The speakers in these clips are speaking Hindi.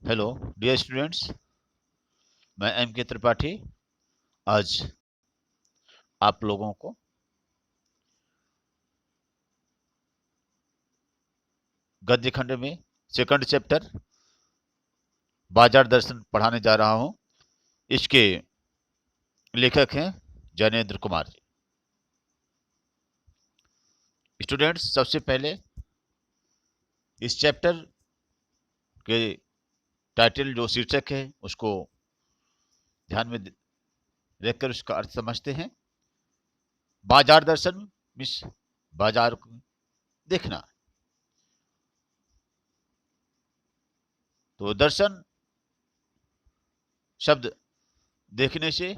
हेलो डियर स्टूडेंट्स, मैं एम के त्रिपाठी आज आप लोगों को गद्य खंड में सेकंड चैप्टर बाजार दर्शन पढ़ाने जा रहा हूं। इसके लेखक हैं जैनेन्द्र कुमार जी। स्टूडेंट्स, सबसे पहले इस चैप्टर के टाइटल जो शीर्षक है उसको ध्यान में रखकर उसका अर्थ समझते हैं। बाजार दर्शन मीन्स बाजार को देखना। तो दर्शन शब्द देखने से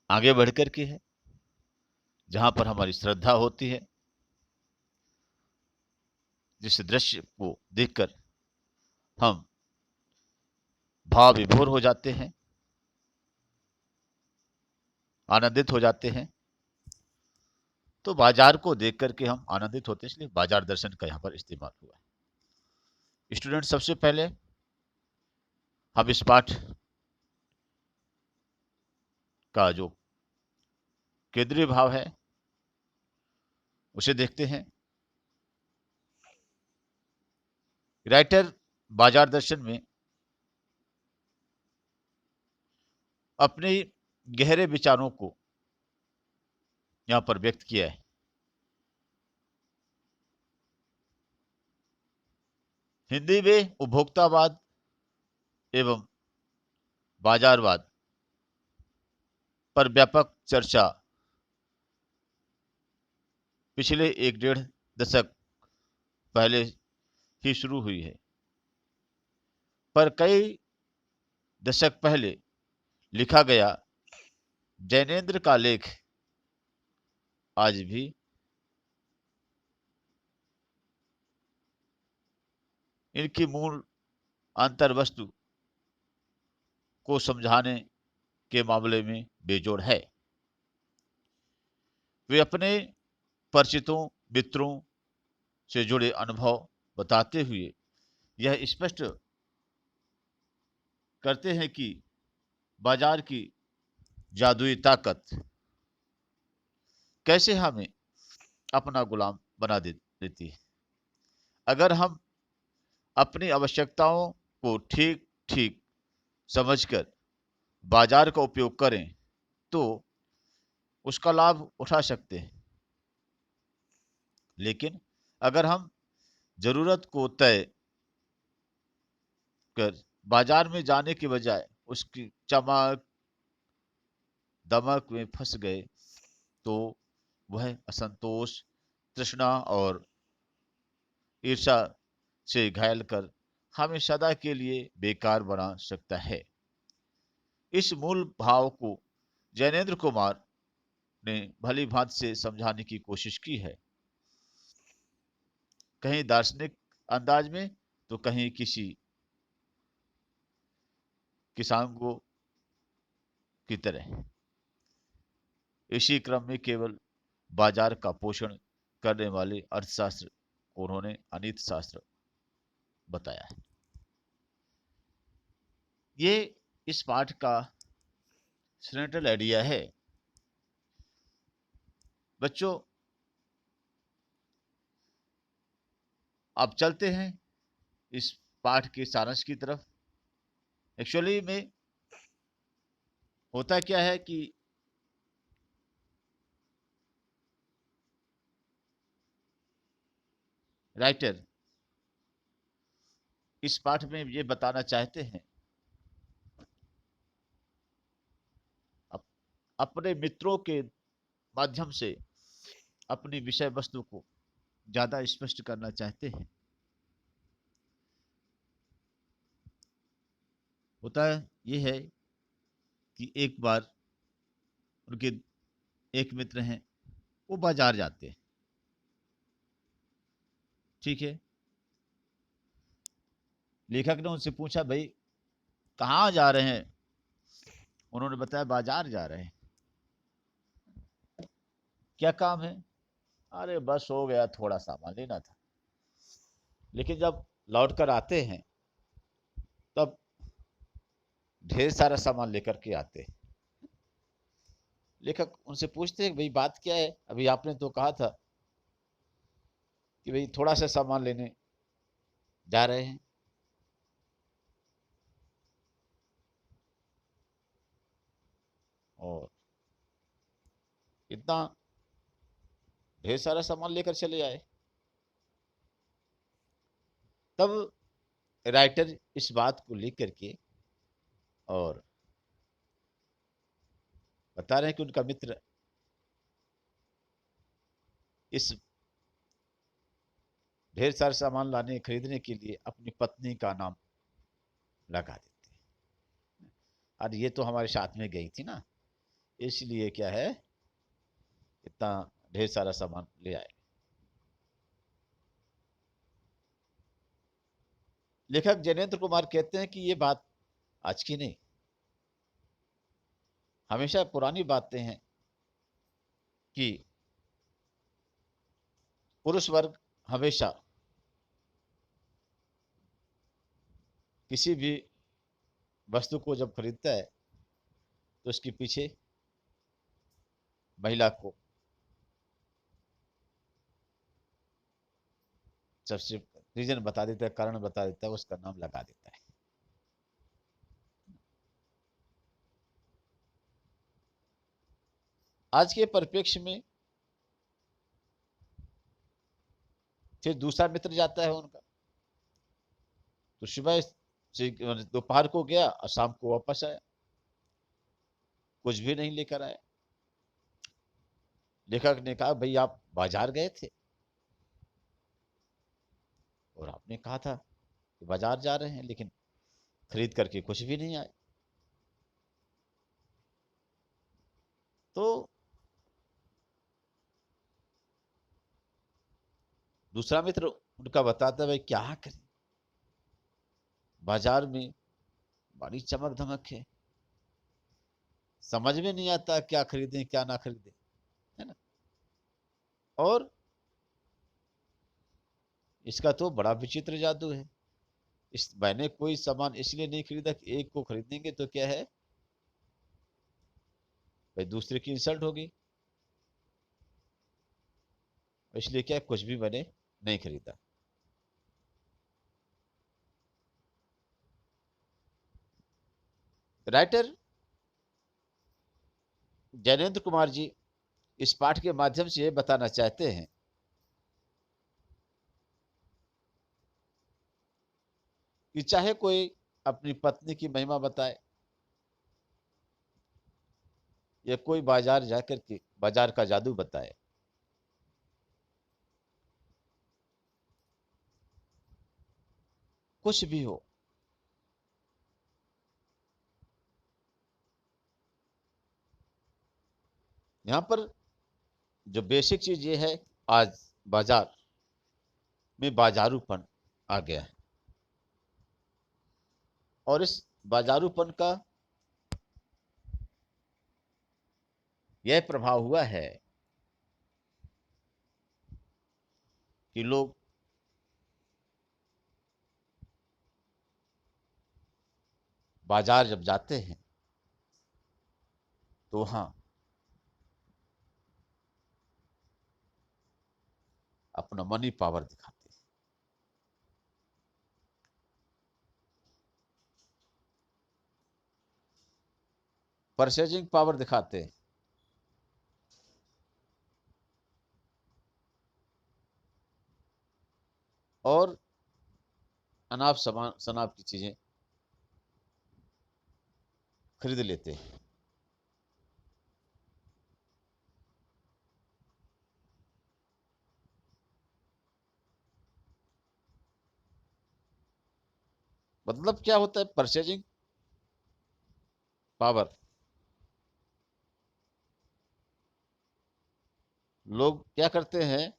आगे बढ़कर के है, जहां पर हमारी श्रद्धा होती है, जिस दृश्य को देखकर हम भाव विभोर हो जाते हैं, आनंदित हो जाते हैं। तो बाजार को देख करके हम आनंदित होते हैं, इसलिए बाजार दर्शन का यहाँ पर इस्तेमाल हुआ है। स्टूडेंट, सबसे पहले हम इस पाठ का जो केंद्रीय भाव है उसे देखते हैं। राइटर बाजार दर्शन में अपने गहरे विचारों को यहाँ पर व्यक्त किया है। हिंदी में उपभोक्तावाद एवं बाजारवाद पर व्यापक चर्चा पिछले एक डेढ़ दशक पहले ही शुरू हुई है, पर कई दशक पहले लिखा गया जैनेन्द्र का लेख आज भी इनकी मूल अंतर वस्तु को समझाने के मामले में बेजोड़ है। वे अपने परिचितों, मित्रों से जुड़े अनुभव बताते हुए यह स्पष्ट करते हैं कि बाजार की जादुई ताकत कैसे हमें अपना गुलाम बना देती है। अगर हम अपनी आवश्यकताओं को ठीक ठीक समझकर बाजार का उपयोग करें तो उसका लाभ उठा सकते हैं। लेकिन अगर हम जरूरत को तय कर बाजार में जाने के बजाय उसकी चमक दमक में फंस गए तो वह असंतोष, तृष्णा और ईर्ष्या से घायल कर हमें सदा के लिए बेकार बना सकता है। इस मूल भाव को जैनेन्द्र कुमार ने भली भांति से समझाने की कोशिश की है, कहीं दार्शनिक अंदाज में तो कहीं किसी किसांगो की तरह। इसी क्रम में केवल बाजार का पोषण करने वाले अर्थशास्त्र को उन्होंने अनित शास्त्र बताया है। ये इस पाठ का सेंट्रल आइडिया है। बच्चों, अब चलते हैं इस पाठ के सारांश की तरफ। एक्चुअली में होता क्या है कि राइटर इस पाठ में ये बताना चाहते हैं अपने मित्रों के माध्यम से अपनी विषय वस्तु को ज्यादा स्पष्ट करना चाहते हैं। होता ये है कि एक बार उनके एक मित्र हैं, वो बाजार जाते हैं। ठीक है, लेखक ने उनसे पूछा, भाई कहाँ जा रहे हैं? उन्होंने बताया बाजार जा रहे हैं। क्या काम है? अरे बस हो गया, थोड़ा सामान लेना था। लेकिन जब लौट कर आते हैं तब ढेर सारा सामान लेकर के आते हैं। लेखक उनसे पूछते हैं भाई बात क्या है, अभी आपने तो कहा था कि भाई थोड़ा सा सामान लेने जा रहे हैं। और इतना ढेर सारा सामान लेकर चले आए। तब राइटर इस बात को लेकर के और बता रहे हैं कि उनका मित्र इस ढेर सारे सामान लाने खरीदने के लिए अपनी पत्नी का नाम लगा देते हैं। और ये तो हमारे साथ में गई थी ना, इसलिए क्या है इतना ढेर सारा सामान ले आए। लेखक जैनेन्द्र कुमार कहते हैं कि ये बात आज की नहीं, हमेशा पुरानी बातें हैं कि पुरुष वर्ग हमेशा किसी भी वस्तु को जब खरीदता है तो उसके पीछे महिला को सबसे रीजन बता देता है, कारण बता देता है, उसका नाम लगा देता है। आज के परिप्रेक्ष्य में फिर दूसरा मित्र जाता है उनका, तो सुबह से दोपहर को गया और शाम को वापस आया, कुछ भी नहीं लेकर आया। लेखक ने कहा भाई आप बाजार गए थे और आपने कहा था कि बाजार जा रहे हैं, लेकिन खरीद करके कुछ भी नहीं आए। तो दूसरा मित्र उनका बताता है भाई क्या करें, बाजार में बड़ी चमक धमक है, समझ में नहीं आता क्या खरीदें क्या ना खरीदें, है ना। और इसका तो बड़ा विचित्र जादू है। इस मैंने कोई सामान इसलिए नहीं खरीदा कि एक को खरीदेंगे तो क्या है भाई दूसरे की इंसल्ट होगी, इसलिए क्या कुछ भी मैंने नहीं खरीदा। राइटर जैनेन्द्र कुमार जी इस पाठ के माध्यम से ये बताना चाहते हैं कि चाहे कोई अपनी पत्नी की महिमा बताए या कोई बाजार जाकर के बाजार का जादू बताए, कुछ भी हो, यहां पर जो बेसिक चीज ये है, आज बाजार में बाजारूपन आ गया है और इस बाजारूपन का यह प्रभाव हुआ है कि लोग बाजार जब जाते हैं तो वहां अपना मनी पावर दिखाते हैं। परचेजिंग पावर दिखाते हैं। और अनाप शनाप की चीजें खरीद लेते हैं। मतलब क्या होता है परचेजिंग पावर, लोग क्या करते हैं,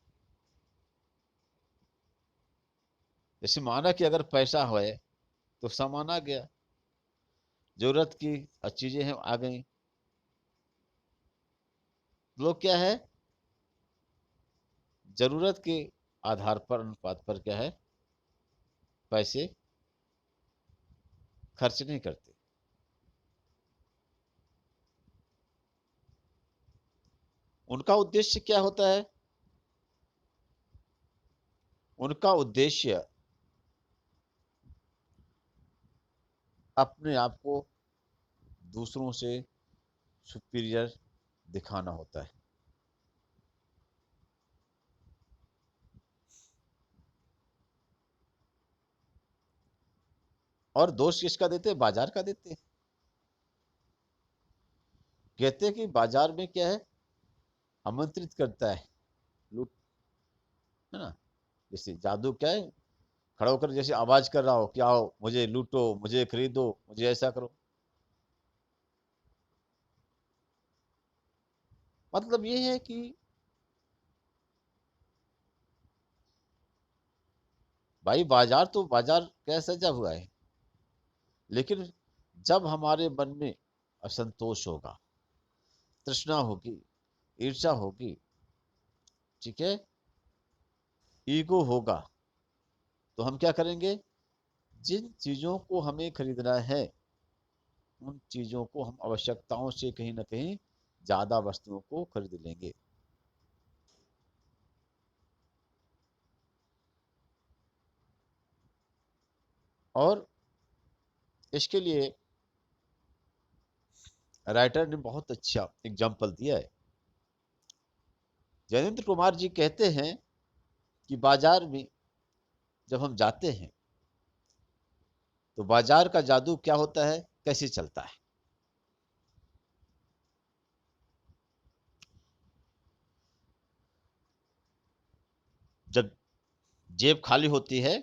जैसे माना कि अगर पैसा है तो सामान आ गया, जरूरत की चीजें हैं आ गई, लोग क्या है जरूरत के आधार पर अनुपात पर क्या है पैसे खर्च नहीं करते। उनका उद्देश्य क्या होता है? उनका उद्देश्य अपने आप को दूसरों से सुपीरियर दिखाना होता है। और दोष किसका देते हैं? बाजार का देते हैं। कहते हैं कि बाजार में क्या है, आमंत्रित करता है लूट, है ना। जैसे जादू क्या है, खड़ा होकर जैसे आवाज कर रहा हो कि आओ मुझे लूटो, मुझे खरीदो, मुझे ऐसा करो। मतलब ये है कि भाई बाजार तो बाजार क्या सजा हुआ है, लेकिन जब हमारे मन में असंतोष होगा, तृष्णा होगी, ईर्ष्या होगी, ठीक है, ईगो होगा, तो हम क्या करेंगे? जिन चीजों को हमें खरीदना है उन चीजों को हम आवश्यकताओं से कहीं ना कहीं ज्यादा वस्तुओं को खरीद लेंगे। और इसके लिए राइटर ने बहुत अच्छा एग्जाम्पल दिया है। जयेंद्र कुमार जी कहते हैं कि बाजार में जब हम जाते हैं तो बाजार का जादू क्या होता है, कैसे चलता है। जब जेब खाली होती है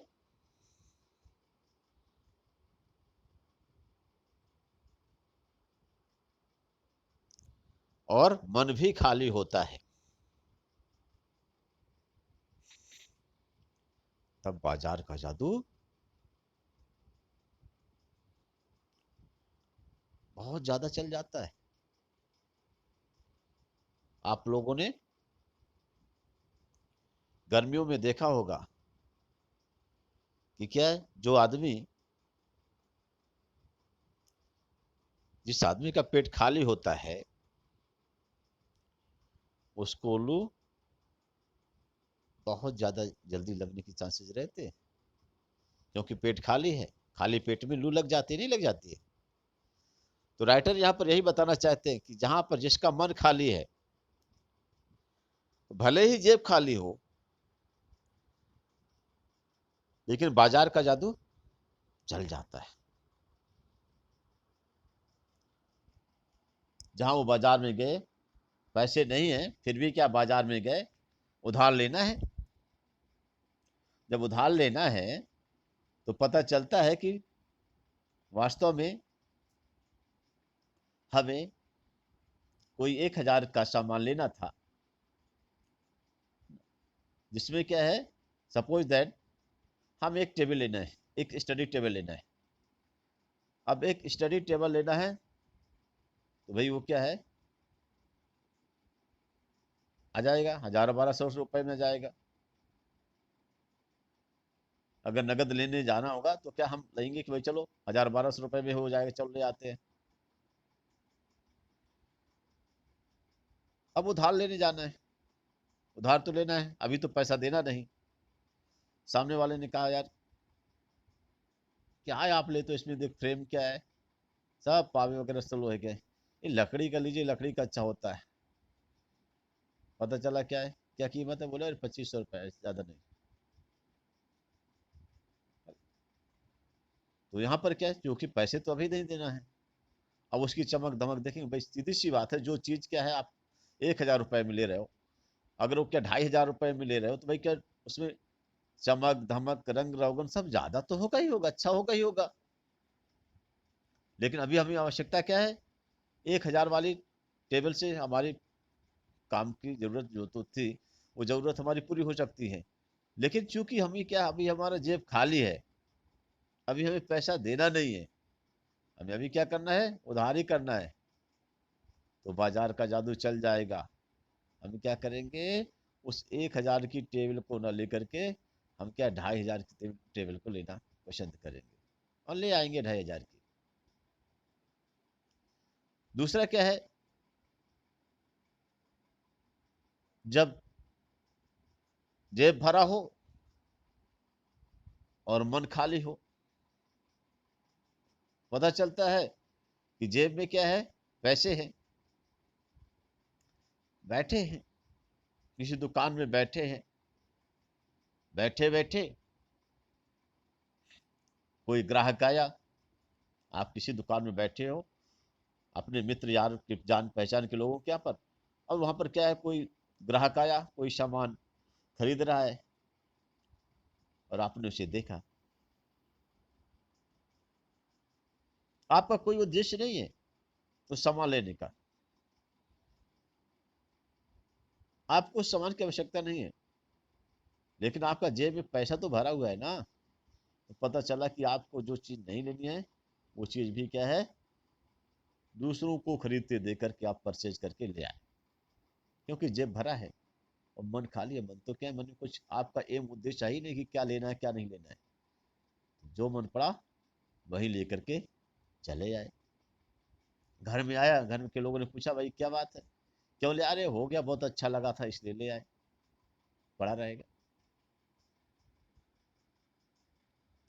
और मन भी खाली होता है, तब बाजार का जादू बहुत ज्यादा चल जाता है। आप लोगों ने गर्मियों में देखा होगा कि क्या है, जो आदमी, जिस आदमी का पेट खाली होता है उसको लू बहुत ज्यादा जल्दी लगने की चांसेस रहते हैं, क्योंकि पेट खाली है। खाली पेट में लू लग जाती है, नहीं लग जाती है। तो राइटर यहाँ पर यही बताना चाहते हैं कि जहां पर जिसका मन खाली है, भले ही जेब खाली हो, लेकिन बाजार का जादू चल जाता है। जहां वो बाजार में गए, पैसे नहीं है फिर भी क्या बाजार में गए, उधार लेना है। जब उधार लेना है तो पता चलता है कि वास्तव में हमें कोई 1,000 का सामान लेना था, जिसमें क्या है, सपोज दैट हम एक टेबल लेना है, एक स्टडी टेबल लेना है। अब एक स्टडी टेबल लेना है तो भाई वो क्या है, आ जाएगा 1,000 1200 रुपए में जाएगा। अगर नगद लेने जाना होगा तो क्या हम लेंगे कि भाई चलो 1,000 1200 रुपए में हो जाएगा, चलो ले आते हैं। अब उधार लेने जाना है, उधार तो लेना है, अभी तो पैसा देना नहीं। सामने वाले ने कहा यार क्या है आप ले, तो इसमें देख फ्रेम क्या है, सब पावे वगैरह सब लोहे के हैं। ये लकड़ी का लीजिए, लकड़ी का अच्छा होता है। पता चला क्या है, क्या कीमत है, बोले 2,500 रुपए, ज्यादा नहीं। तो यहाँ पर क्या है, क्योंकि पैसे तो अभी नहीं देना है। अब उसकी चमक दमक देखेंगे भाई, सीधी सी बात है, जो चीज क्या है आप 1,000 रुपए में ले रहे हो, अगर वो क्या 2,500 रुपए में ले रहे हो, तो भाई क्या उसमें चमक धमक रंग रोगन सब ज्यादा तो होगा ही होगा, अच्छा होगा ही होगा। लेकिन अभी हमें आवश्यकता क्या है, 1,000 वाली टेबल से हमारी काम की जरूरत जो तो थी, वो जरूरत हमारी पूरी हो सकती है। लेकिन चूंकि हमें क्या, अभी हमारा जेब खाली है, अभी हमें पैसा देना नहीं है, हमें अभी क्या करना है, उधार ही करना है, तो बाजार का जादू चल जाएगा। हम क्या करेंगे, उस 1,000 की टेबल को ना लेकर के हम क्या 2,500 की टेबल को लेना पसंद करेंगे और ले आएंगे 2,500 की। दूसरा क्या है, जब जेब भरा हो और मन खाली हो, पता चलता है कि जेब में क्या है, पैसे हैं, बैठे हैं किसी दुकान में, बैठे हैं, बैठे बैठे कोई ग्राहक आया। आप किसी दुकान में बैठे हो अपने मित्र यार के जान पहचान के लोगों के यहाँ पर, और वहां पर क्या है, कोई ग्राहक आया, कोई सामान खरीद रहा है और आपने उसे देखा। आपका कोई उद्देश्य नहीं है तो सामान लेने का, आपको उस सामान की आवश्यकता नहीं है, लेकिन आपका जेब में पैसा तो भरा हुआ है ना। तो पता चला कि आपको जो चीज नहीं लेनी है वो चीज भी क्या है, दूसरों को खरीदते दे करके आप परचेज करके ले आए, क्योंकि जेब भरा है और मन खाली है। मन तो क्या है, मन में कुछ आपका एम उद्देश्य ही नहीं कि क्या लेना है क्या नहीं लेना है। जो मन पड़ा वही लेकर के चले आए। घर में आया, घर के लोगों ने पूछा भाई क्या बात है, क्यों ले आ रहे हो, गया बहुत अच्छा लगा था इसलिए ले आए, पड़ा रहेगा।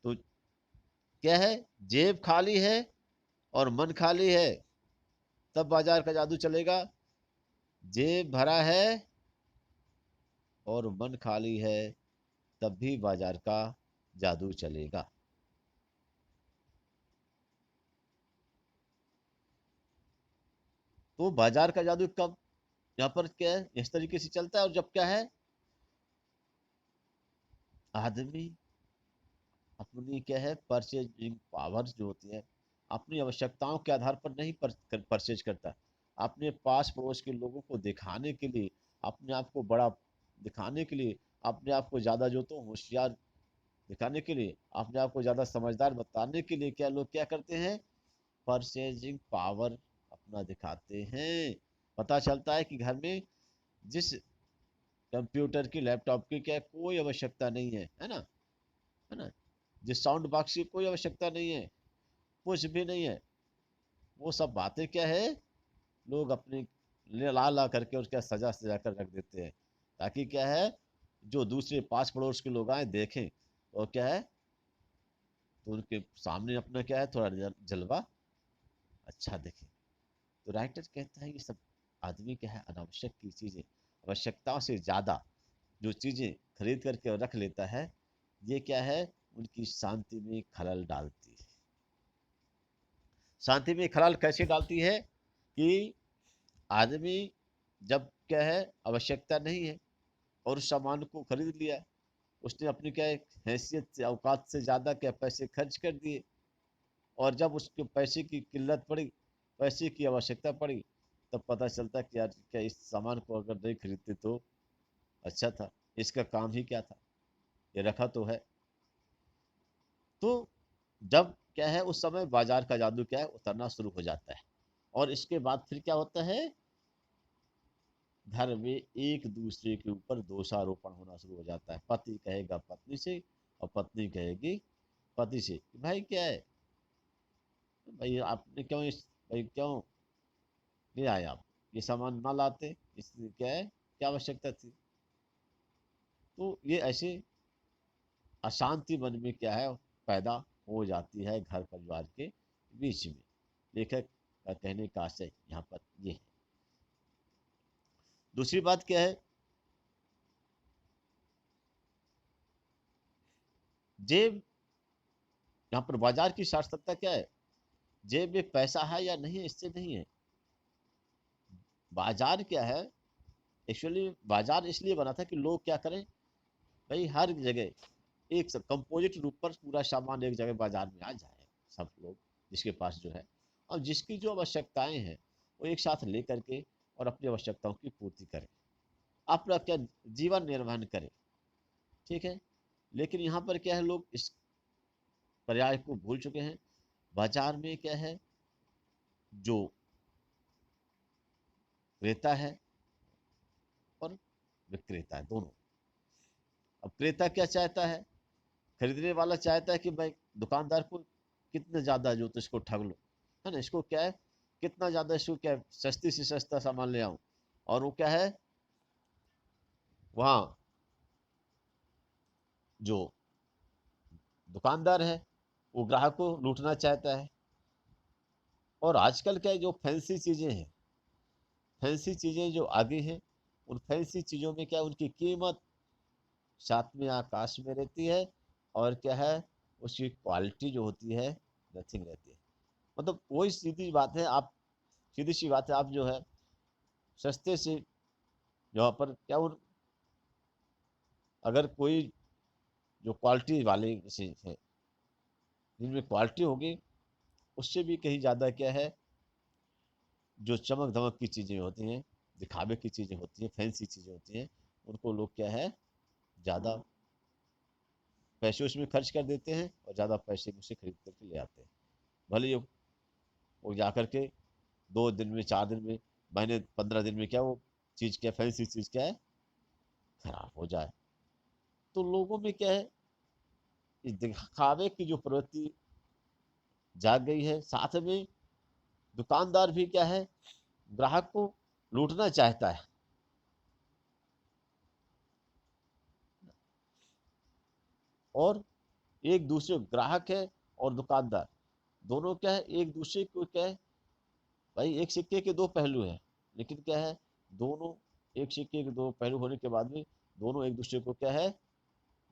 तो क्या है, जेब खाली है और मन खाली है तब बाजार का जादू चलेगा। जेब भरा है और मन खाली है तब भी बाजार का जादू चलेगा। तो बाजार का जादू कब, यहाँ पर क्या है, इस तरीके से चलता है। और जब क्या है, आदमी अपनी क्या है, परचेजिंग पावर जो होती है, अपनी आवश्यकताओं के आधार पर नहीं परचेज करता, अपने पास पड़ोस के लोगों को दिखाने के लिए, अपने आप को बड़ा दिखाने के लिए, अपने आप को ज्यादा जो तो होशियार दिखाने के लिए, अपने आप को ज्यादा समझदार बताने के लिए क्या लोग क्या करते हैं, परचेजिंग पावर अपना दिखाते हैं। पता चलता है कि घर में जिस कंप्यूटर की, लैपटॉप की क्या कोई आवश्यकता नहीं है ना, है ना, जिस साउंड बॉक्स की कोई आवश्यकता नहीं है, कुछ भी नहीं है, वो सब बातें क्या है, लोग अपने ला ला करके और क्या सजा सजा कर रख देते हैं, ताकि क्या है, जो दूसरे पास पड़ोस के लोग आए देखें और क्या है, तो उनके सामने अपना क्या है, थोड़ा जलवा अच्छा दिखे। तो राइटर कहता है ये सब आदमी क्या है, अनावश्यक की चीजें, आवश्यकताओं से ज्यादा जो चीजें खरीद करके रख लेता है, ये क्या है, उनकी शांति में खलल डालती है। शांति में खलल कैसे डालती है कि आदमी जब क्या है, आवश्यकता नहीं है और उस सामान को खरीद लिया, उसने अपनी क्या है, हैसियत से, औकात से ज्यादा क्या पैसे खर्च कर दिए, और जब उसके पैसे की किल्लत पड़ी, पैसे की आवश्यकता पड़ी, तब पता चलता कि यार क्या इस सामान को अगर नहीं खरीदते तो अच्छा था, इसका काम ही क्या था, ये रखा तो है। तो जब क्या है, उस समय बाजार का जादू क्या है, उतरना शुरू हो जाता है। और इसके बाद फिर क्या होता है, घर में एक दूसरे के ऊपर दोषारोपण होना शुरू हो जाता है। पति कहेगा पत्नी से और पत्नी कहेगी पति से, भाई क्या है, भाई आपने क्यों इस, भाई क्यों ले आए आप, ये सामान ना लाते, इसलिए क्या है, क्या आवश्यकता थी। तो ये ऐसे अशांति मन में क्या है, पैदा हो जाती है घर परिवार के बीच में। लेखक का कहने का आशय यहाँ पर ये है। दूसरी बात क्या है, जेब, यहाँ पर बाजार की सार्थकता क्या है, जेब में पैसा है या नहीं इससे नहीं है। बाजार क्या है, एक्चुअली बाजार इसलिए बना था कि लोग क्या करें, भाई हर जगह एक कंपोजिट रूप पर पूरा सामान एक जगह बाजार में आ जाए, सब लोग जिसके पास जो है, और जिसकी जो आवश्यकताएं हैं वो एक साथ ले करके और अपनी आवश्यकताओं की पूर्ति करें, अपना क्या जीवन निर्वहन करें। ठीक है, लेकिन यहाँ पर क्या है, लोग इस पर्याय को भूल चुके हैं। बाजार में क्या है, जो क्रेता है और विक्रेता है दोनों। अब क्रेता क्या चाहता है, खरीदने वाला चाहता है कि भाई दुकानदार को कितना ज़्यादा जो तो इसको ठग लो, है ना। इसको क्या है, कितना ज़्यादा इसको क्या है, सस्ती से सस्ता सामान ले आऊं, और वो क्या है, वहाँ जो दुकानदार है वो ग्राहक को लूटना चाहता है। और आजकल क्या है, जो फैंसी चीज़ें हैं, फैंसी चीज़ें जो आगे हैं, उन फैंसी चीज़ों में क्या है, उनकी कीमत सातवें आकाश में रहती है, और क्या है, उसकी क्वालिटी जो होती है नथिंग रहती है। मतलब वही सीधी बात है, आप सीधी सी बात है, आप जो है सस्ते से यहाँ पर क्या, उन अगर कोई जो क्वालिटी वाले जैसे है, जिनमें क्वालिटी होगी, उससे भी कहीं ज़्यादा क्या है, जो चमक धमक की चीज़ें होती हैं, दिखावे की चीज़ें होती हैं, फैंसी चीज़ें होती हैं, उनको लोग क्या है, ज़्यादा पैसे उसमें खर्च कर देते हैं, और ज़्यादा पैसे उसे खरीद करके ले आते हैं। भले ही वो जा करके 2 दिन में, 4 दिन में, महीने 15 दिन में क्या वो चीज़ क्या, फैंसी चीज़ क्या है, खराब हो जाए। तो लोगों में क्या है, इस दिखावे की जो प्रवृत्ति जाग गई है, साथ में दुकानदार भी क्या है, ग्राहक को लूटना चाहता है। और एक दूसरे, ग्राहक है और दुकानदार दोनों क्या है, एक दूसरे को क्या है, भाई एक सिक्के के दो पहलू हैं, लेकिन क्या है, दोनों एक सिक्के के दो पहलू होने के बाद भी दोनों एक दूसरे को क्या है,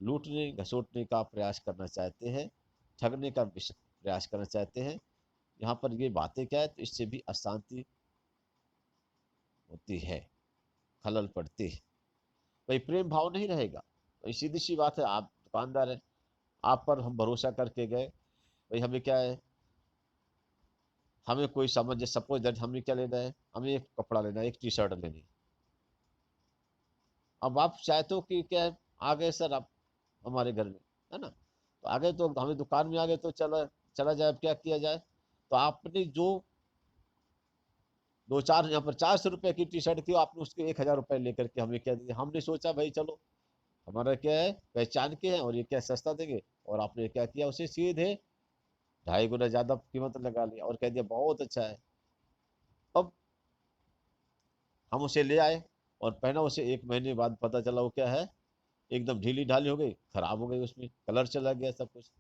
लूटने घसोटने का प्रयास करना चाहते हैं, ठगने का प्रयास करना चाहते हैं। यहाँ पर ये बातें क्या है, तो इससे भी अशांति होती है, खलल पड़ती है, भाई प्रेम भाव नहीं रहेगा। भाई सीधी सी बात है, आप दुकानदार हैं, आप पर हम भरोसा करके गए, भाई हमें क्या है, हमें कोई समझ, सपोज दैट हमें क्या लेना है, हमें एक कपड़ा लेना है, एक टी शर्ट लेनी है। अब आप चाहते हो कि क्या है, आ गए सर आप हमारे घर में, है ना, तो आ गए, तो हमें दुकान में आ गए, तो चला चला जाए, अब क्या किया जाए, तो आपने जो 2 4 यहाँ पर 400 रुपए की टी शर्ट थी, आपने उसके 1,000 रुपए लेकर के हमें क्या दिया, हमने सोचा भाई चलो हमारा क्या है, पहचान के हैं और ये क्या सस्ता देंगे, और आपने क्या किया, उसे सीधे 2.5 गुना ज्यादा कीमत लगा लिया और कह दिया बहुत अच्छा है। अब हम उसे ले आए और पहना, उसे 1 महीने बाद पता चला वो क्या है, एकदम ढीली ढाली हो गई, खराब हो गई, उसमें कलर चला गया, सब कुछ।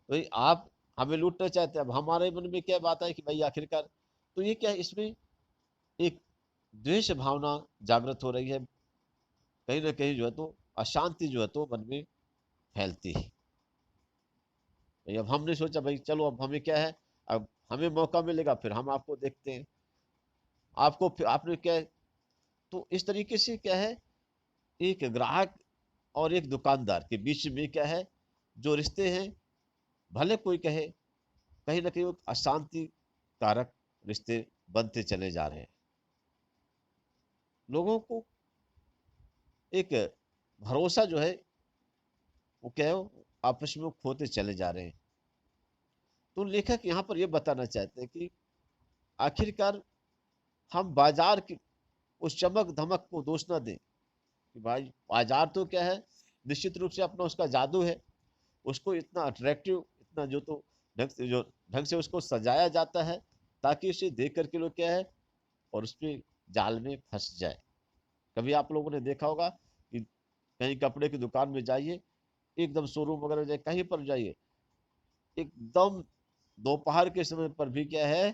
तो ये आप हमें लूटना चाहते हैं, अब हमारे मन में क्या बात है कि भाई आखिरकार, तो ये क्या है, इसमें एक द्वेष भावना जागृत हो रही है, कहीं ना कहीं जो है तो अशांति जो है तो मन में फैलती है। भाई अब हमने सोचा भाई चलो, अब हमें क्या है, अब हमें मौका मिलेगा फिर हम आपको देखते हैं, आपको फिर आपने क्या है, तो इस तरीके से क्या है, एक ग्राहक और एक दुकानदार के बीच में क्या है, जो रिश्ते हैं, भले कोई कहे, कहीं ना कहीं वो अशांति कारक रिश्ते बनते चले जा रहे हैं। लोगों को एक भरोसा जो है वो क्या है, वो आपस में वो खोते चले जा रहे हैं। तो लेखक यहाँ पर ये बताना चाहते हैं कि आखिरकार हम बाजार की उस चमक धमक को दोष ना दें, कि भाई बाजार तो क्या है, निश्चित रूप से अपना उसका जादू है, उसको इतना अट्रैक्टिव, इतना जो तो ढंग से उसको सजाया जाता है, ताकि उसे देख करके लोग क्या है, और उसमें जाल में फंस जाए। कभी आप लोगों ने देखा होगा कि कहीं कपड़े की दुकान में जाइए, एकदम शोरूम वगैरह जाए, कहीं पर जाइए, एकदम दोपहर के समय पर भी क्या है,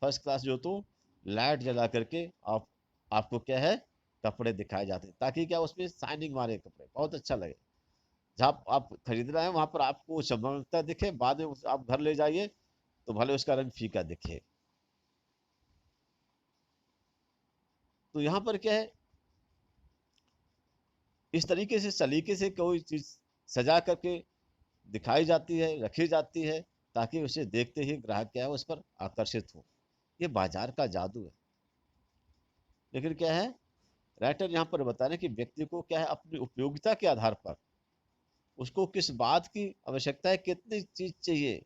फर्स्ट क्लास जो तो लाइट जला करके आप आपको क्या है, कपड़े दिखाए जाते हैं, ताकि क्या उसमें शाइनिंग मारे कपड़े, बहुत अच्छा लगे। जहाँ आप खरीद रहे हैं वहां पर आपको चमकता दिखे, बाद में आप घर ले जाइए तो भले उसका रंग फीका दिखे। तो यहाँ पर क्या है, इस तरीके से सलीके से कोई चीज सजा करके दिखाई जाती है, रखी जाती है, ताकि उसे देखते ही ग्राहक क्या है, उस पर आकर्षित हो। ये बाजार का जादू है। लेकिन क्या है, राइटर यहाँ पर बता रहे हैं कि व्यक्ति को क्या है, अपनी उपयोगिता के आधार पर उसको किस बात की आवश्यकता है, कितनी चीज चाहिए,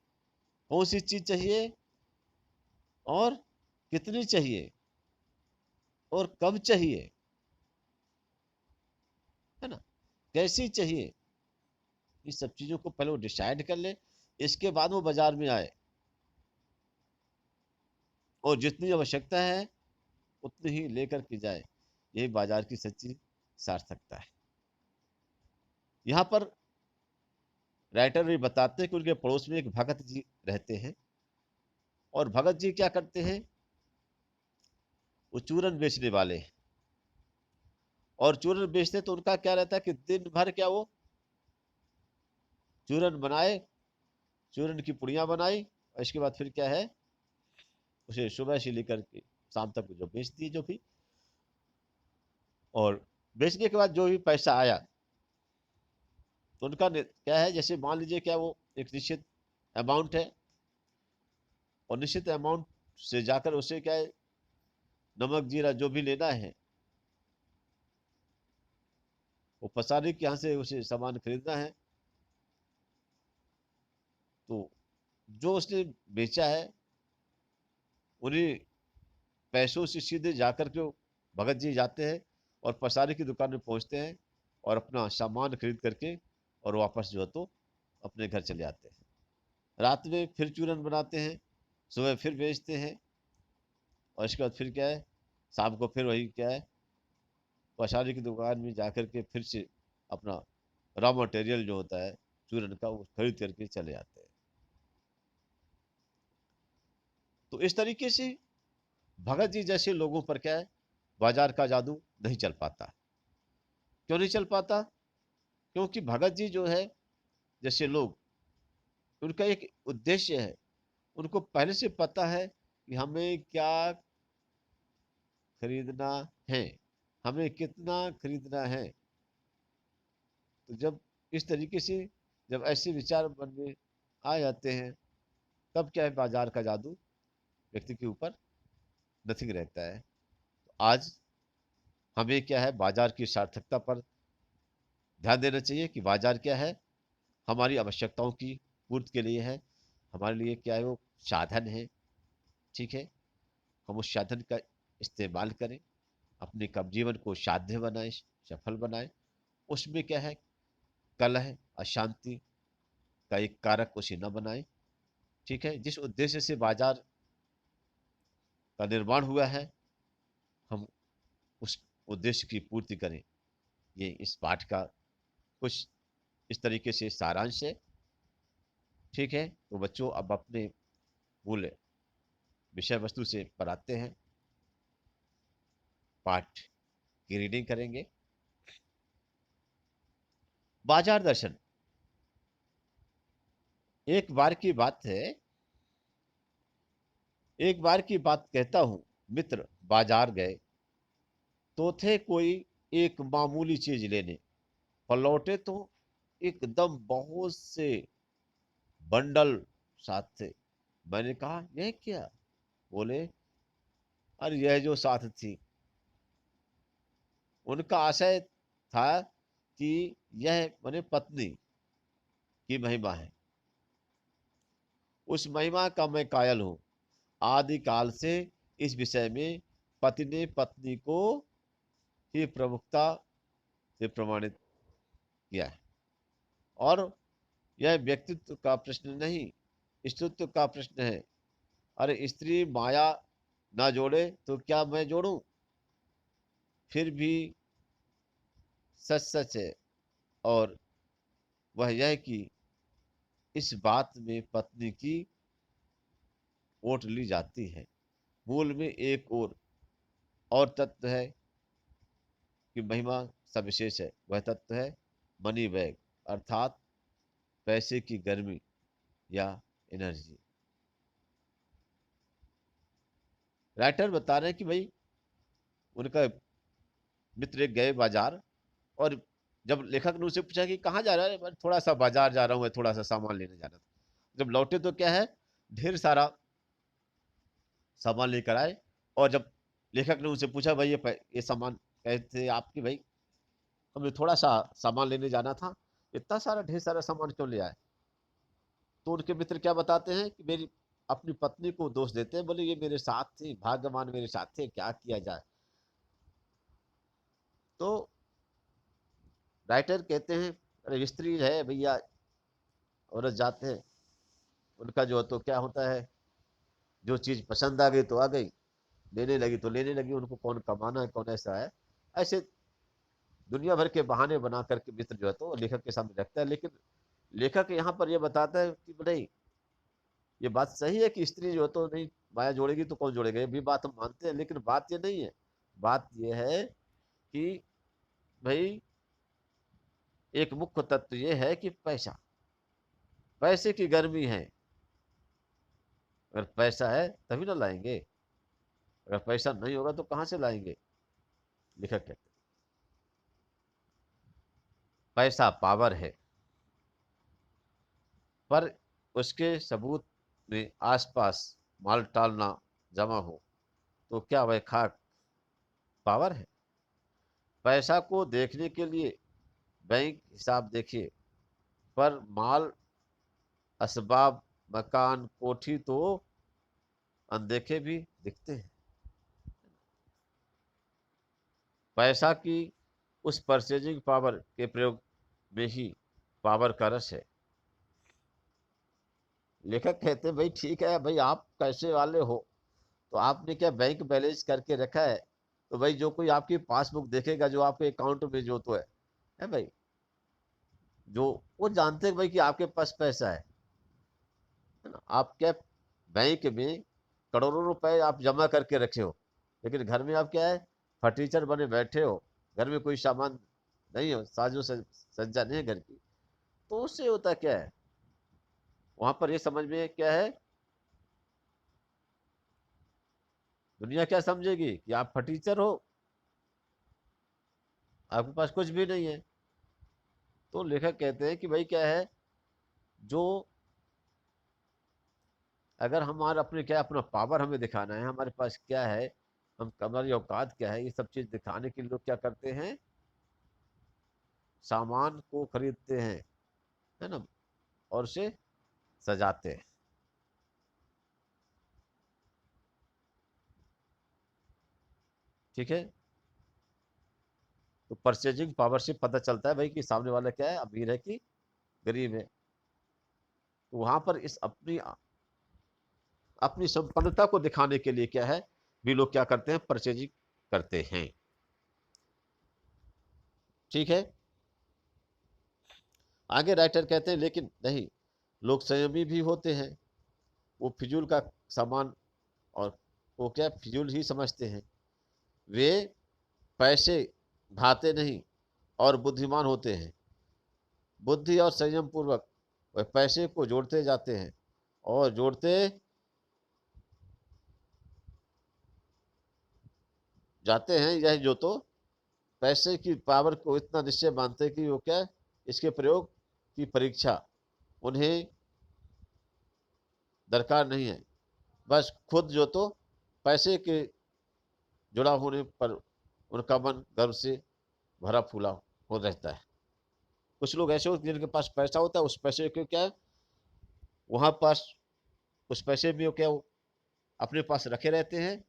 कौन सी चीज चाहिए, और कितनी चाहिए, और कब चाहिए, है ना, कैसी चाहिए, इस सब चीज़ों को पहले वो डिसाइड कर ले, इसके बाद वो बाजार में आए और जितनी आवश्यकता है उतनी ही लेकर के जाए। यही बाजार की सच्ची सार्थकता है। यहाँ पर राइटर भी बताते हैं कि उनके पड़ोस में एक भगत जी रहते हैं और भगत जी क्या करते हैं, वो चूरन बेचने वाले हैं। और चूरन बेचते तो उनका क्या रहता है कि दिन भर क्या वो चूरन बनाए, चूरन की पुड़ियाँ बनाई और इसके बाद फिर क्या है, उसे सुबह से लेकर के शाम तक जो बेच दी जो भी, और बेचने के बाद जो भी पैसा आया तो उनका क्या है, जैसे मान लीजिए क्या वो एक निश्चित अमाउंट है और निश्चित अमाउंट से जाकर उसे क्या है, नमक जीरा जो भी लेना है वो पसारी के यहाँ से उसे सामान खरीदना है। तो जो उसने बेचा है उन्हीं पैसों से सीधे जाकर के वो भगत जी जाते हैं और पसारी की दुकान में पहुंचते हैं और अपना सामान खरीद करके और वापस जो है तो अपने घर चले आते हैं। रात में फिर चूरन बनाते हैं, सुबह फिर बेचते हैं और इसके बाद फिर क्या है, शाम को फिर वही क्या है, पसारी की दुकान में जाकर के फिर से अपना रॉ मटेरियल जो होता है चूरन का वो खरीद करके चले आते हैं। तो इस तरीके से भगत जी जैसे लोगों पर क्या है, बाजार का जादू नहीं चल पाता। क्यों नहीं चल पाता? क्योंकि भगत जी जो है जैसे लोग, उनका एक उद्देश्य है, उनको पहले से पता है कि हमें क्या खरीदना है, हमें कितना खरीदना है। तो जब इस तरीके से जब ऐसे विचार मन में आ जाते हैं तब क्या है, बाजार का जादू व्यक्ति के ऊपर नथिंग रहता है। तो आज हमें क्या है, बाजार की सार्थकता पर ध्यान देना चाहिए कि बाजार क्या है, हमारी आवश्यकताओं की पूर्ति के लिए है, हमारे लिए क्या है वो साधन है। ठीक है, हम उस साधन का इस्तेमाल करें, अपने कब जीवन को साध्य बनाए, सफल बनाए। उसमें क्या है, कलह अशांति का एक कारक उसे न बनाए। ठीक है, जिस उद्देश्य से बाजार का निर्माण हुआ है हम उस उद्देश्य की पूर्ति करें। ये इस पाठ का कुछ इस तरीके से सारांश है। ठीक है, तो बच्चों अब अपने मूल विषय वस्तु से पर आते हैं, पाठ की रीडिंग करेंगे। बाजार दर्शन। एक बार की बात है, एक बार की बात कहता हूं, मित्र बाजार गए तो थे कोई एक मामूली चीज लेने, पर लौटे तो एकदम बहुत से बंडल साथ थे। मैंने कहा यह क्या? बोले अरे यह जो साथ थी। उनका आशय था कि यह मैंने पत्नी की महिमा है। उस महिमा का मैं कायल हूं। आदि काल से इस विषय में पति ने पत्नी को ही प्रमुखता से प्रमाणित किया है। और यह व्यक्तित्व का प्रश्न नहीं, स्त्रीत्व का प्रश्न है। अरे स्त्री माया ना जोड़े तो क्या मैं जोड़ूं? फिर भी सच सच है, और वह यह कि इस बात में पत्नी की ओट ली जाती है। मूल में एक और तत्व है कि महिमा सविशेष है। वह तत्व है मनी बैग, अर्थात पैसे की गर्मी या एनर्जी। राइटर बता रहे हैं कि भाई उनका मित्र एक गए बाजार, और जब लेखक ने उसे पूछा कि कहाँ जा रहा है, मैं थोड़ा सा बाजार जा रहा हूँ, थोड़ा सा सामान लेने जाना था। जब लौटे तो क्या है, ढेर सारा सामान लेकर आए। और जब लेखक ने उनसे पूछा भाई ये सामान कहते आपकी, भाई हमें थोड़ा सा सामान लेने जाना था, इतना सारा ढेर सारा सामान क्यों ले आए? तो उनके मित्र क्या बताते हैं कि मेरी अपनी पत्नी को दोष देते हैं, बोले ये मेरे साथ थी, भाग्यवान मेरे साथ थे, क्या किया जाए। तो राइटर कहते हैं अरे स्त्री है भैया, औरत जाते हैं, उनका जो तो क्या होता है, जो चीज़ पसंद आ गई तो आ गई, लेने लगी तो लेने लगी, उनको कौन कमाना है कौन ऐसा है, ऐसे दुनिया भर के बहाने बना करके मित्र जो है तो लेखक के सामने रखता है। लेकिन लेखक यहाँ पर यह बताता है कि नहीं, ये बात सही है कि स्त्री जो है तो नहीं माया जोड़ेगी तो कौन जोड़ेगा, ये भी बात हम मानते हैं, लेकिन बात ये नहीं है। बात ये है कि भाई एक मुख्य तत्व ये है कि पैसा, पैसे की गर्मी है। अगर पैसा है तभी ना लाएंगे, अगर पैसा नहीं होगा तो कहाँ से लाएंगे। लेखक कहते हैं पैसा पावर है, पर उसके सबूत में आसपास माल टालना जमा हो तो क्या वह खाक पावर है। पैसा को देखने के लिए बैंक हिसाब देखिए, पर माल असबाब मकान कोठी तो अनदेखे भी दिखते हैं। पैसा की उस परचेजिंग पावर के प्रयोग में ही पावर का रस है। लेखक कहते हैं भाई ठीक है भाई, आप कैसे वाले हो, तो आपने क्या बैंक बैलेंस करके रखा है, तो भाई जो कोई आपकी पासबुक देखेगा, जो आपके अकाउंट में जो तो है भाई, जो वो जानते हैं भाई कि आपके पास पैसा है ना। आप क्या बैंक में करोड़ों रुपए आप जमा करके रखे हो, लेकिन घर में आप क्या है, फर्नीचर बने बैठे हो, घर में कोई सामान नहीं हो, सज्जा नहीं है घर की, तो उससे होता क्या है, वहां पर ये समझ में क्या है, दुनिया क्या समझेगी कि आप फर्नीचर हो, आपके पास कुछ भी नहीं है। तो लेखक कहते हैं कि भाई क्या है, जो अगर हमारा अपने क्या अपना पावर हमें दिखाना है, हमारे पास क्या है, हम हमारी औकात क्या है, ये सब चीज दिखाने के लिए लोग क्या करते हैं, सामान को खरीदते हैं, है ना, और उसे सजाते हैं। ठीक है, तो परचेजिंग पावर से पता चलता है भाई कि सामने वाला क्या है, अमीर है कि गरीब है। तो वहां पर इस अपनी अपनी संपन्नता को दिखाने के लिए क्या है, भी लोग क्या करते हैं, परचेजिंग करते हैं। ठीक है, आगे राइटर कहते हैं लेकिन नहीं, लोग संयमी भी होते हैं, वो फिजूल का सामान और वो क्या फिजूल ही समझते हैं। वे पैसे भाते नहीं और बुद्धिमान होते हैं, बुद्धि और संयम पूर्वक वह पैसे को जोड़ते जाते हैं और जोड़ते जाते हैं। यह जो तो पैसे की पावर को इतना निश्चय मानते हैं कि वो क्या, इसके प्रयोग की परीक्षा उन्हें दरकार नहीं है, बस खुद जो तो पैसे के जुड़ा होने पर उनका मन गर्व से भरा फूला हो रहता है। कुछ लोग ऐसे होते हैं जिनके पास पैसा होता है, उस पैसे को क्या है, वहां पास उस पैसे में वो क्या वो अपने पास रखे रहते हैं,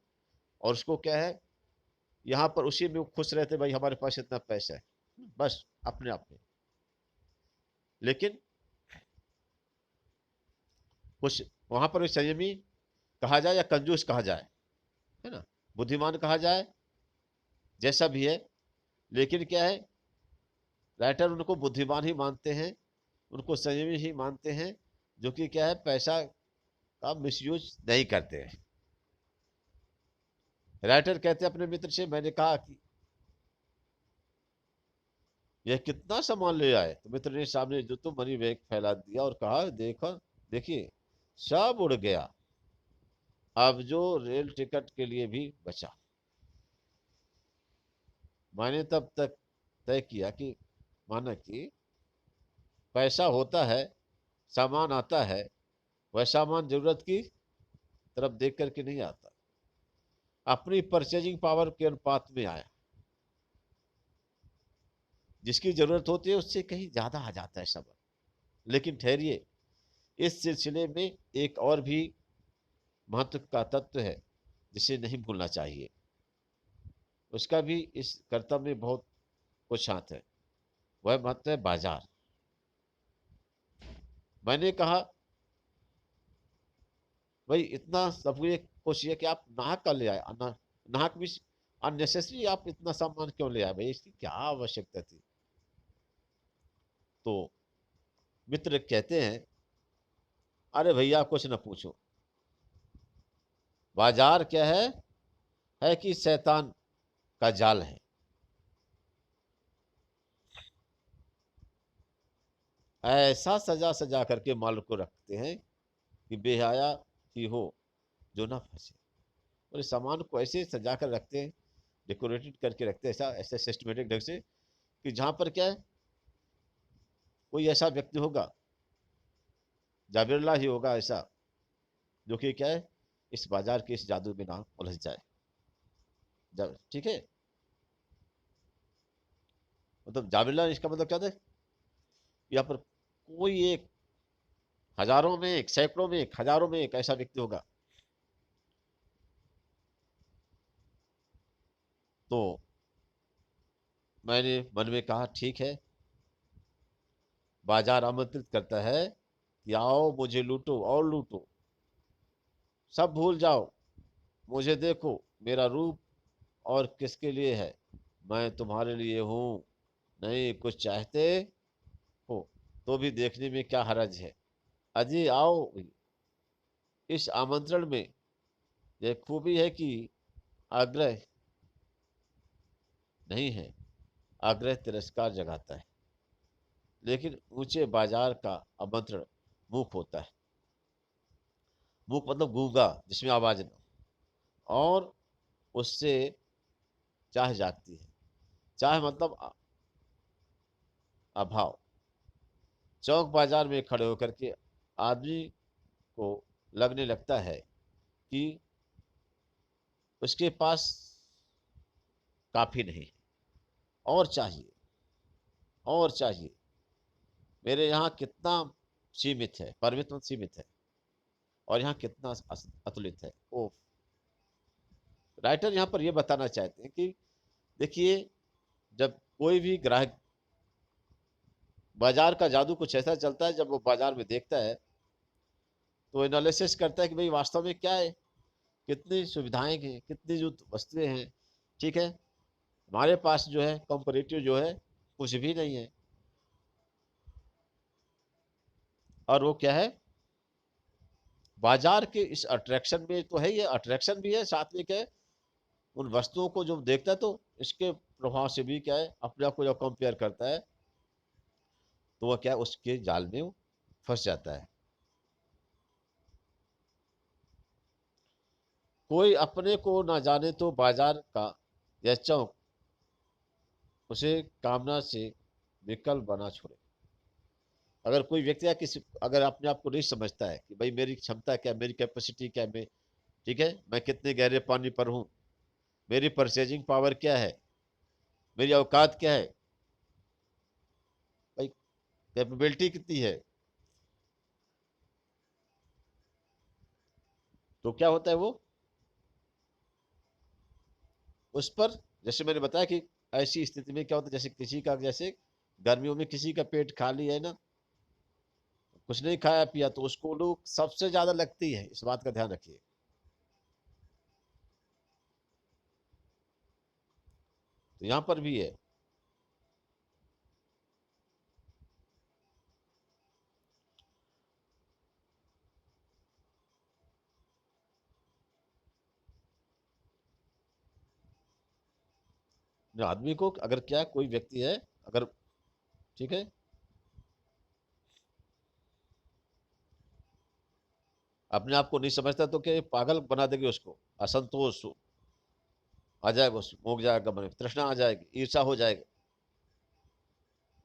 और उसको क्या है, यहाँ पर उसी में वो खुश रहते हैं, भाई हमारे पास इतना पैसा है, बस अपने आप में। लेकिन कुछ वहां पर संयमी कहा जाए या कंजूस कहा जाए, है ना, बुद्धिमान कहा जाए, जैसा भी है, लेकिन क्या है, राइटर उनको बुद्धिमान ही मानते हैं, उनको संयमी ही मानते हैं, जो कि क्या है, पैसा का मिसयूज नहीं करते हैं। राइटर कहते हैं अपने मित्र से, मैंने कहा कि यह कितना सामान ले आए, तो मित्र ने सामने जो तो मनी बैग फैला दिया और कहा, देखो देखिए सब उड़ गया, अब जो रेल टिकट के लिए भी बचा। मैंने तब तक तय किया कि माना कि पैसा होता है, सामान आता है, वह सामान जरूरत की तरफ देख करके नहीं आता, अपनी परचेजिंग पावर के अनुपात में आया, जिसकी जरूरत होती है उससे कहीं ज्यादा आ जाता है सामान। लेकिन ठहरिए, इस सिलसिले में एक और भी महत्व का तत्व है जिसे नहीं भूलना चाहिए, उसका भी इस कर्तव्य में बहुत कुछ हाथ है। वह महत्व है बाजार। मैंने कहा भाई इतना सब ये कोशिश है कि आप नाहक का ले आए, नाहक भी अननेसेसरी, आप इतना सामान क्यों ले आए भाई, इसकी क्या आवश्यकता थी। तो मित्र कहते हैं अरे भैया कुछ न पूछो, बाजार क्या है कि शैतान का जाल है। ऐसा सजा सजा करके माल को रखते हैं कि बेहया ही हो जो ना फंसे। और इस सामान को ऐसे सजा कर रखते हैं, डेकोरेटेड करके रखते हैं ऐसा ऐसे सिस्टमेटिक ढंग से कि जहां पर क्या है, कोई ऐसा व्यक्ति होगा, जाबिरल्ला ही होगा ऐसा, जो कि क्या है, इस बाजार के इस जादू में ना उलझ जाए। जब ठीक है, मतलब जाबिरल्ला इसका मतलब क्या था, यहाँ पर कोई एक, हजारों में एक, सैकड़ों में एक, हजारों में एक ऐसा व्यक्ति होगा। तो मैंने मन में कहा ठीक है, बाजार आमंत्रित करता है कि आओ मुझे लूटो और लूटो, सब भूल जाओ, मुझे देखो, मेरा रूप और किसके लिए है, मैं तुम्हारे लिए हूं, नहीं कुछ चाहते हो तो भी देखने में क्या हरज है, अजी आओ। इस आमंत्रण में यह खूबी है कि आग्रह नहीं है, आग्रह तिरस्कार जगाता है, लेकिन ऊंचे बाजार का आमंत्रण मूक होता है। मूक मतलब गूंगा, जिसमें आवाज ना, और उससे चाह जागती है। चाह मतलब अभाव। चौक बाजार में खड़े होकर के आदमी को लगने लगता है कि उसके पास काफी नहीं है, और चाहिए, और चाहिए। मेरे यहाँ कितना सीमित है, परिमित मतलब सीमित है, और यहाँ कितना अतुलित है। ओ, राइटर यहाँ पर यह बताना चाहते हैं कि देखिए, जब कोई भी ग्राहक, बाजार का जादू कुछ ऐसा चलता है, जब वो बाजार में देखता है तो एनालिसिस करता है कि भाई वास्तव में क्या है, कितनी सुविधाएं हैं, कितनी जो वस्तुएं हैं, ठीक है, हमारे पास जो है कंपैरेटिव जो है कुछ भी नहीं है। और वो क्या है, बाजार के इस अट्रैक्शन में तो है, ये अट्रैक्शन भी है, साथ में क्या है, उन वस्तुओं को जो देखता है तो इसके प्रभाव से भी क्या है, अपने आप को जब कंपेयर करता है तो वह क्या है, उसके जाल में वो फंस जाता है। कोई अपने को ना जाने तो बाजार का यह चौक उसे कामना से विकल्प बना छोड़े। अगर कोई व्यक्ति या किसी, अगर अपने आप को नहीं समझता है कि भाई मेरी क्षमता क्या, मेरी कैपेसिटी क्या, मैं ठीक है, मैं कितने गहरे पानी पर हूँ, मेरी परचेजिंग पावर क्या है, मेरी औकात क्या है, भाई कैपेबिलिटी कितनी है, तो क्या होता है वो उस पर, जैसे मैंने बताया कि ऐसी स्थिति में क्या होता है, जैसे किसी का, जैसे गर्मियों में किसी का पेट खाली है ना, कुछ नहीं खाया पिया, तो उसको लोग सबसे ज्यादा लगती है, इस बात का ध्यान रखिए। तो यहां पर भी है। जो आदमी को अगर क्या, कोई व्यक्ति है अगर, ठीक है, अपने आप को नहीं समझता तो क्या, ये पागल बना देगी उसको, असंतोष आ जाएगा, उस उग जाएगा मन में, तृष्णा आ जाएगी, ईर्षा हो जाएगी,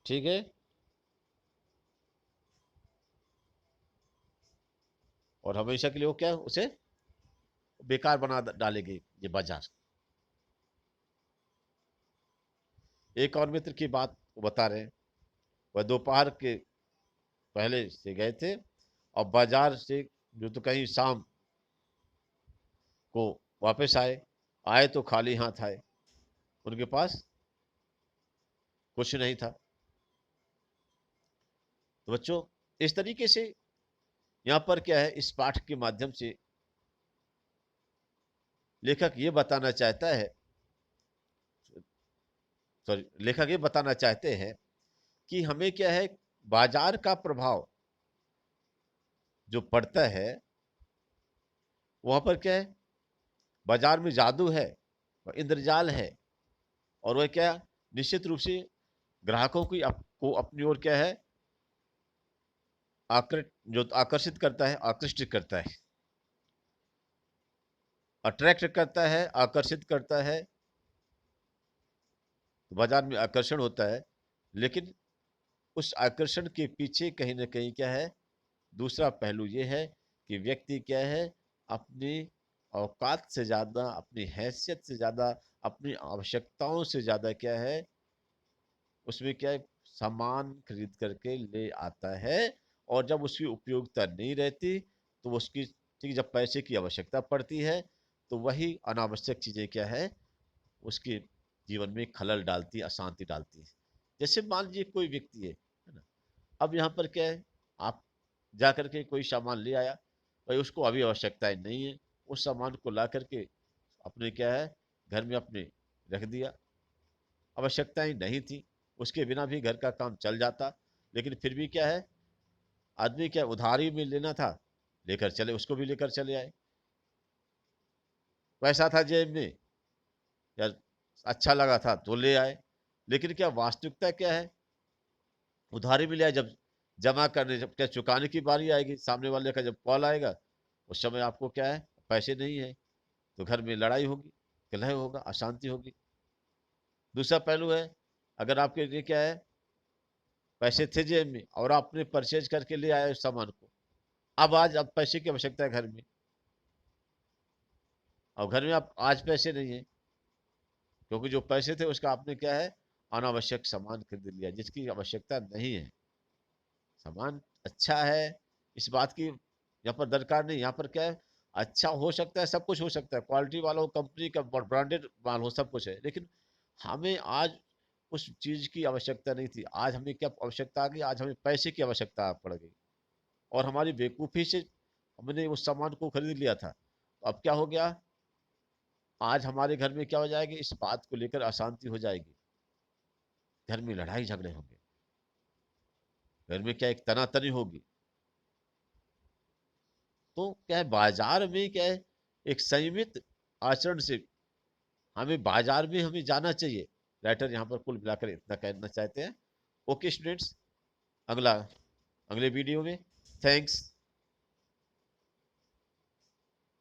ठीक है। और हमेशा के लिए वो क्या, उसे बेकार बना डालेगी ये बाजार। एक और मित्र की बात वो बता रहे हैं, वह दोपहर के पहले से गए थे और बाजार से जो तो कहीं शाम को वापस आए, आए तो खाली हाथ आए, उनके पास कुछ नहीं था। तो बच्चों, इस तरीके से यहाँ पर क्या है, इस पाठ के माध्यम से लेखक ये बताना चाहता है, सॉरी, लेखक ये बताना चाहते हैं कि हमें क्या है, बाजार का प्रभाव जो पड़ता है, वहां पर क्या है, बाजार में जादू है, इंद्रजाल है, और वह क्या, निश्चित रूप से ग्राहकों को अपनी ओर क्या है, जो आकर्षित करता है, आकृष्ट करता है, अट्रैक्ट करता है, आकर्षित करता है। तो बाजार में आकर्षण होता है, लेकिन उस आकर्षण के पीछे कहीं ना कहीं क्या है, दूसरा पहलू ये है कि व्यक्ति क्या है, अपनी औकात से ज्यादा, अपनी हैसियत से ज्यादा, अपनी आवश्यकताओं से ज्यादा क्या है, उसमें क्या है, सामान खरीद करके ले आता है, और जब उसकी उपयोगिता नहीं रहती तो उसकी, ठीक, जब पैसे की आवश्यकता पड़ती है तो वही अनावश्यक चीजें क्या है, उसके जीवन में खलल डालती है, अशांति डालती है। जैसे मान लीजिए कोई व्यक्ति है ना, अब यहाँ पर क्या है, आप जा करके कोई सामान ले आया, भाई उसको अभी आवश्यकताएं नहीं है, उस सामान को ला करके अपने क्या है, घर में अपने रख दिया, आवश्यकताएं नहीं थी, उसके बिना भी घर का काम चल जाता, लेकिन फिर भी क्या है, आदमी क्या, उधारी में लेना था, लेकर चले, उसको भी लेकर चले आए, पैसा था जेब में, या अच्छा लगा था तो ले आए, लेकिन क्या वास्तविकता क्या है, उधारी में ले आए, जब जमा करने, जब क्या चुकाने की बारी आएगी, सामने वाले का जब कॉल आएगा, उस समय आपको क्या है, पैसे नहीं है, तो घर में लड़ाई होगी, कलह होगा, अशांति होगी। दूसरा पहलू है, अगर आपके लिए क्या है, पैसे थे जेब में और आपने परचेज करके ले आए उस सामान को, अब पैसे की आवश्यकता है घर में, और घर में आप आज पैसे नहीं है, क्योंकि जो पैसे थे उसका आपने क्या है, अनावश्यक सामान खरीद लिया जिसकी आवश्यकता नहीं है। सामान अच्छा है, इस बात की यहाँ पर दरकार नहीं, यहाँ पर क्या है, अच्छा हो सकता है, सब कुछ हो सकता है, क्वालिटी वाला हो, कंपनी का ब्रांडेड माल हो, सब कुछ है, लेकिन हमें आज उस चीज की आवश्यकता नहीं थी, आज हमें क्या आवश्यकता आ गई, आज हमें पैसे की आवश्यकता पड़ गई, और हमारी बेवकूफी से हमने उस सामान को खरीद लिया था, तो अब क्या हो गया, आज हमारे घर में क्या हो जाएगी, इस बात को लेकर अशांति हो जाएगी, घर में लड़ाई झगड़े होंगे, घर में क्या एक तनातनी होगी। तो क्या है, बाजार में क्या है, एक संयमित आचरण से हमें बाजार में हमें जाना चाहिए। राइटर यहाँ पर कुल मिलाकर इतना कहना चाहते हैं। ओके स्टूडेंट्स, अगला अगले वीडियो में, थैंक्स।